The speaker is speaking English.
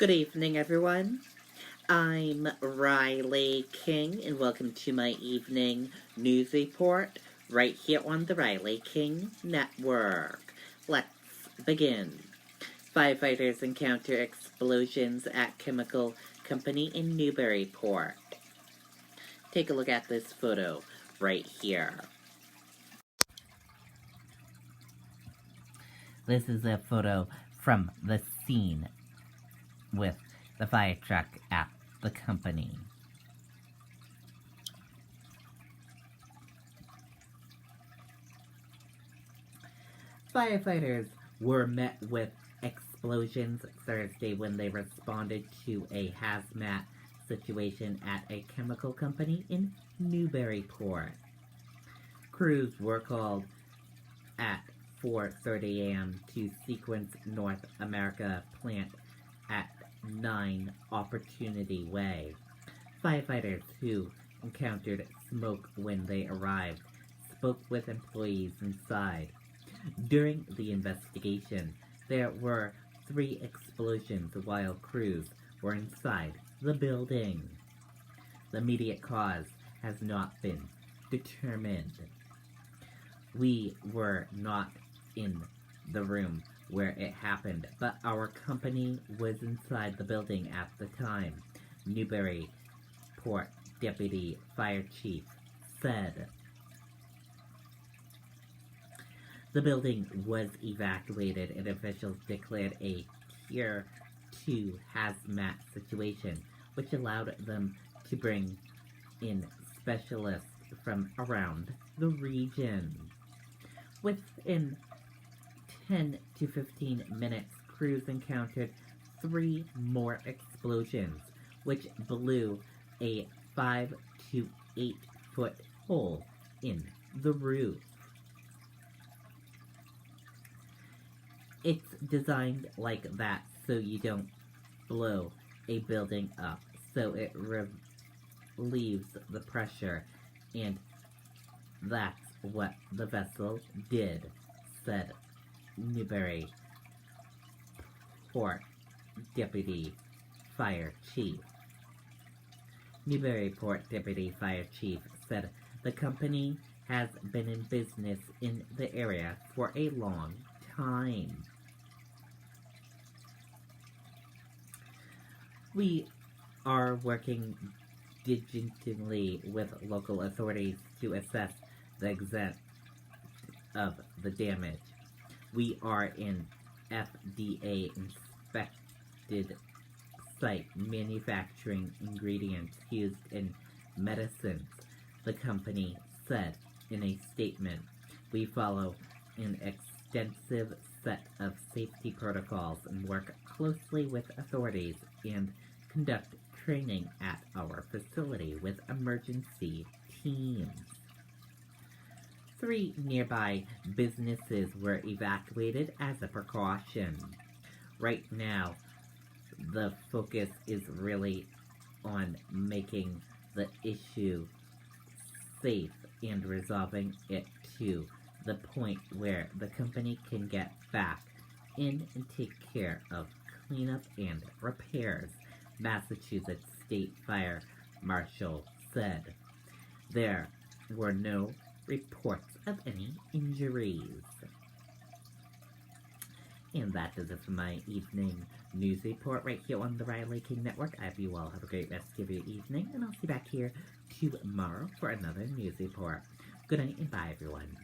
Good evening, everyone. I'm Riley King, and welcome to my evening news report right here on the Riley King Network. Let's begin. Firefighters encounter explosions at chemical company in Newburyport. Take a look at this photo right here. This is a photo from the scene with the fire truck at the company. Firefighters were met with explosions Thursday when they responded to a hazmat situation at a chemical company in Newburyport. Crews were called at 4:30 a.m. to Sequence North America plant at 9 Opportunity Way. Firefighters who encountered smoke when they arrived spoke with employees inside. During the investigation, there were 3 explosions while crews were inside the building. The immediate cause has not been determined. We were not in the room where it happened, but our company was inside the building at the time, Newburyport Deputy Fire Chief said. The building was evacuated and officials declared a Tier 2 hazmat situation, which allowed them to bring in specialists from around the region. Within 10 to 15 minutes, crews encountered 3 more explosions, which blew a 5 to 8 foot hole in the roof. It's designed like that so you don't blow a building up, so it relieves the pressure, and that's what the vessel did, said Newburyport Deputy Fire Chief. Newburyport Deputy Fire Chief said the company has been in business in the area for a long time. We are working diligently with local authorities to assess the extent of the damage. We are in FDA inspected site manufacturing ingredients used in medicines, the company said in a statement. We follow an extensive set of safety protocols and work closely with authorities and conduct training at our facility with emergency teams. 3 nearby businesses were evacuated as a precaution. Right now, the focus is really on making the issue safe and resolving it to the point where the company can get back in and take care of cleanup and repairs, Massachusetts State Fire Marshal said. There were no reports of any injuries. And that does it for my evening news report right here on the Riley King Network. I hope you all have a great rest of your evening, and I'll see you back here tomorrow for another news report. Good night and bye, everyone.